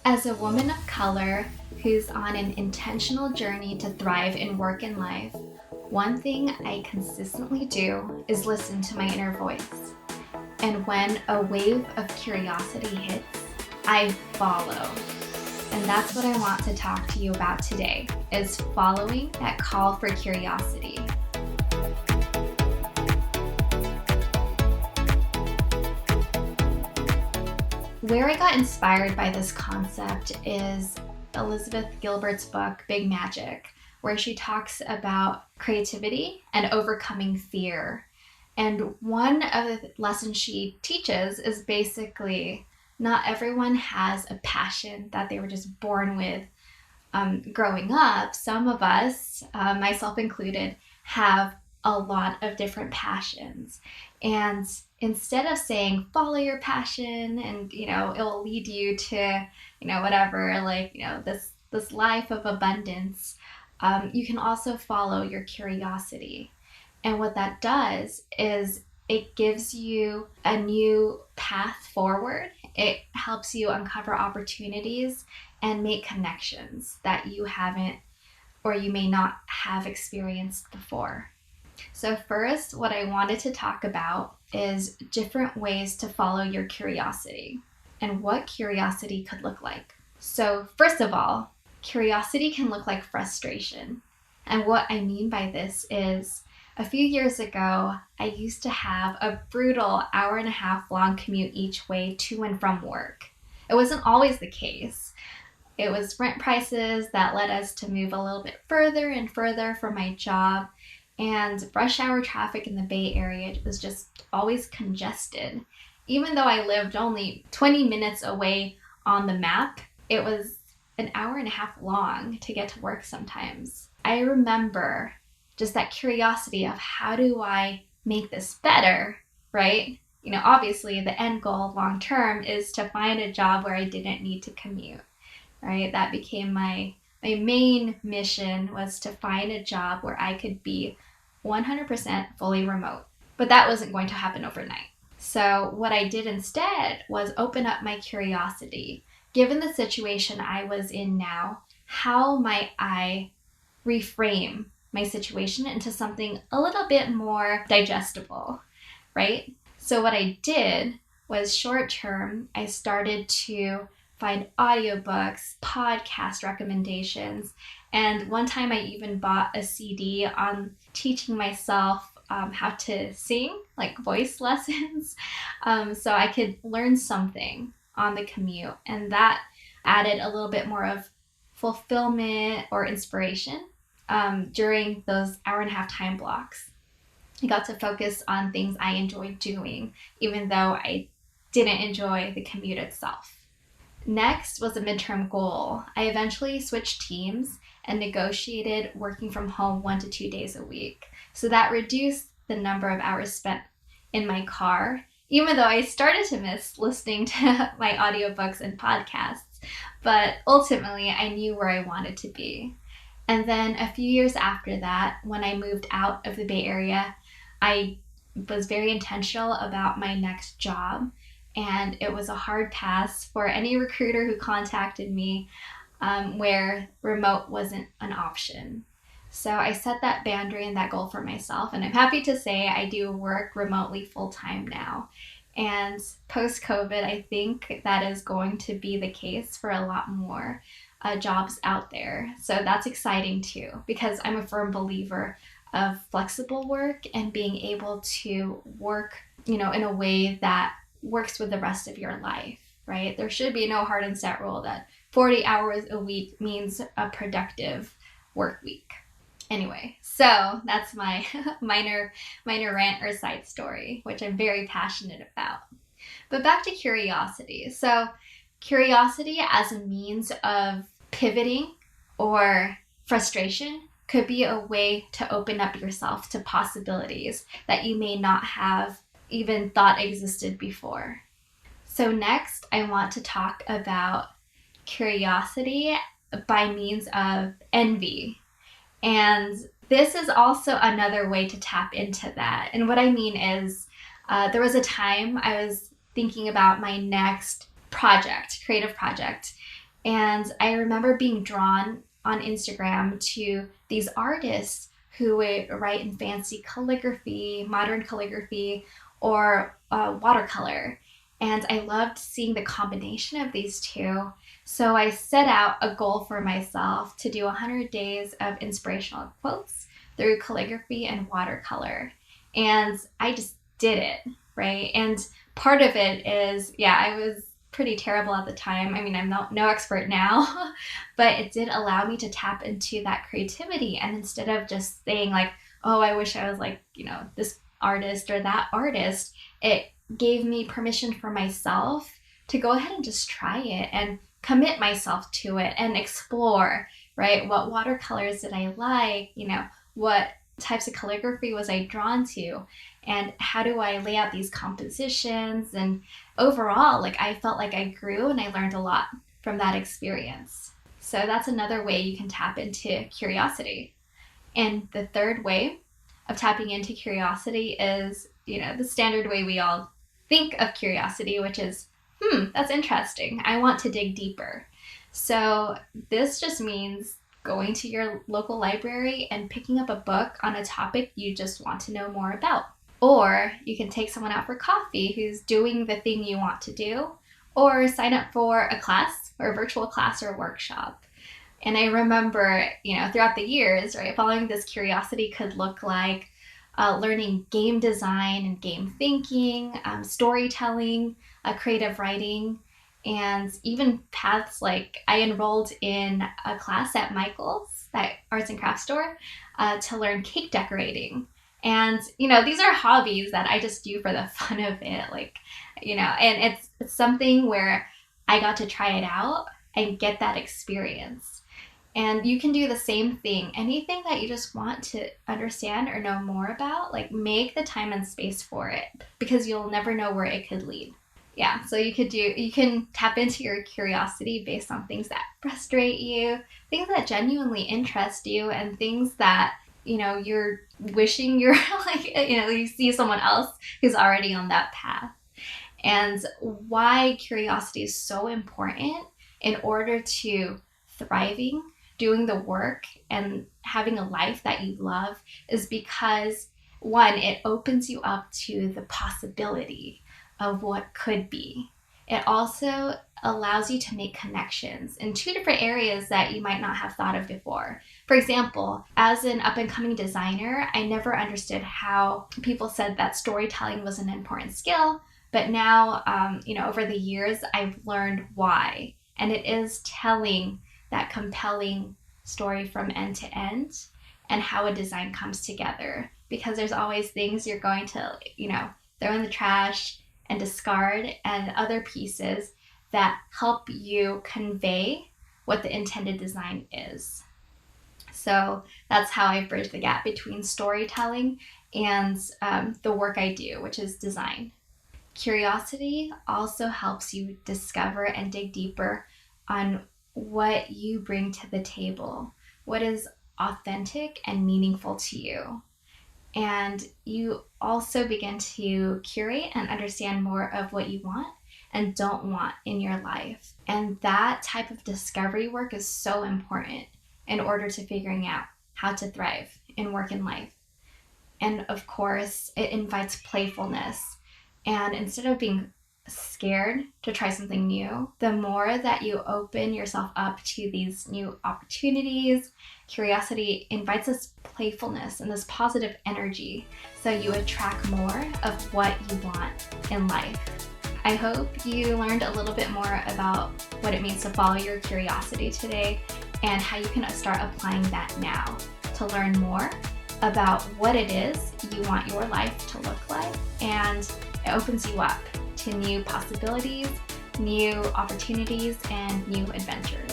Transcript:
As a woman of color who's on an intentional journey to thrive in work and life, one thing I consistently do is listen to my inner voice. And when a wave of curiosity hits, I follow. And that's what I want to talk to you about today, is following that call for curiosity. Where I got inspired by this concept is Elizabeth Gilbert's book, Big Magic, where she talks about creativity and overcoming fear. And one of the lessons she teaches is basically not everyone has a passion that they were just born with. Growing up, some of us, myself included, have a lot of different passions. And instead of saying, follow your passion and, it will lead you to, whatever, this life of abundance, you can also follow your curiosity. And what that does is it gives you a new path forward. It helps you uncover opportunities and make connections that you haven't or you may not have experienced before. So first, what I wanted to talk about is different ways to follow your curiosity and what curiosity could look like. So first of all, curiosity can look like frustration. And what I mean by this is a few years ago, I used to have a brutal hour-and-a-half long commute each way to and from work. It wasn't always the case. It was rent prices that led us to move a little bit further and further from my job. And rush hour traffic in the Bay Area was just always congested. Even though I lived only 20 minutes away on the map, it was an hour and a half long to get to work sometimes. I remember just that curiosity of how do I make this better, right? Obviously the end goal long term is to find a job where I didn't need to commute, right? That became my main mission, was to find a job where I could be 100% fully remote. But that wasn't going to happen overnight. So what I did instead was open up my curiosity. Given the situation I was in now, how might I reframe my situation into something a little bit more digestible, right? So what I did was short term, I started to find audiobooks, podcast recommendations, and one time I even bought a CD on teaching myself how to sing, like voice lessons, so I could learn something on the commute. And that added a little bit more of fulfillment or inspiration during those hour-and-a-half time blocks. I got to focus on things I enjoyed doing, even though I didn't enjoy the commute itself. Next was a midterm goal. I eventually switched teams and negotiated working from home 1 to 2 days a week. So that reduced the number of hours spent in my car, even though I started to miss listening to my audiobooks and podcasts. But ultimately, I knew where I wanted to be. And then a few years after that, when I moved out of the Bay Area, I was very intentional about my next job. And it was a hard pass for any recruiter who contacted me where remote wasn't an option. So I set that boundary and that goal for myself. And I'm happy to say I do work remotely full-time now. And post-COVID, I think that is going to be the case for a lot more jobs out there. So that's exciting too, because I'm a firm believer of flexible work and being able to work, in a way that works with the rest of your life, right? There should be no hard and set rule that 40 hours a week means a productive work week. Anyway, so that's my minor rant or side story, which I'm very passionate about. But back to curiosity. So curiosity as a means of pivoting or frustration could be a way to open up yourself to possibilities that you may not have even thought existed before. So next, I want to talk about curiosity by means of envy. And this is also another way to tap into that. And what I mean is, there was a time I was thinking about my next project, creative project, And I remember being drawn on Instagram to these artists who would write in fancy calligraphy, modern calligraphy, or watercolor. And I loved seeing the combination of these two. So I set out a goal for myself to do 100 days of inspirational quotes through calligraphy and watercolor. And I just did it, right? And part of it is, yeah, I was pretty terrible at the time. I mean, I'm no expert now, but it did allow me to tap into that creativity. And instead of just saying like, oh, I wish I was like, this artist or that artist, it gave me permission for myself to go ahead and just try it and commit myself to it and explore, right? What watercolors did I like? What types of calligraphy was I drawn to? And how do I lay out these compositions? And overall, like, I felt like I grew and I learned a lot from that experience. So that's another way you can tap into curiosity. And the third way of tapping into curiosity is, the standard way we all think of curiosity, which is, that's interesting. I want to dig deeper. So this just means going to your local library and picking up a book on a topic you just want to know more about. Or you can take someone out for coffee who's doing the thing you want to do, or sign up for a class or a virtual class or workshop. And I remember, throughout the years, right, following this curiosity could look like learning game design and game thinking, storytelling, creative writing, and even paths like I enrolled in a class at Michael's, that arts and crafts store, to learn cake decorating. And, these are hobbies that I just do for the fun of it, and it's something where I got to try it out and get that experience. And you can do the same thing. Anything that you just want to understand or know more about, make the time and space for it, because you'll never know where it could lead. Yeah, so you can tap into your curiosity based on things that frustrate you, things that genuinely interest you, and things that, you're wishing you're you see someone else who's already on that path. And why curiosity is so important in order to thriving, doing the work, and having a life that you love is because, one, it opens you up to the possibility of what could be. It also allows you to make connections in two different areas that you might not have thought of before. For example, as an up-and-coming designer, I never understood how people said that storytelling was an important skill, but now, over the years, I've learned why. And it is telling that compelling story from end to end and how a design comes together, because there's always things you're going to, throw in the trash and discard, and other pieces that help you convey what the intended design is. So that's how I bridge the gap between storytelling and the work I do, which is design. Curiosity also helps you discover and dig deeper on what you bring to the table, what is authentic and meaningful to you. And you also begin to curate and understand more of what you want and don't want in your life. And that type of discovery work is so important in order to figuring out how to thrive in work and life. And of course, it invites playfulness. And instead of being scared to try something new, the more that you open yourself up to these new opportunities, curiosity invites this playfulness and this positive energy, so you attract more of what you want in life. I hope you learned a little bit more about what it means to follow your curiosity today and how you can start applying that now to learn more about what it is you want your life to look like, and it opens you up to new possibilities, new opportunities, and new adventures.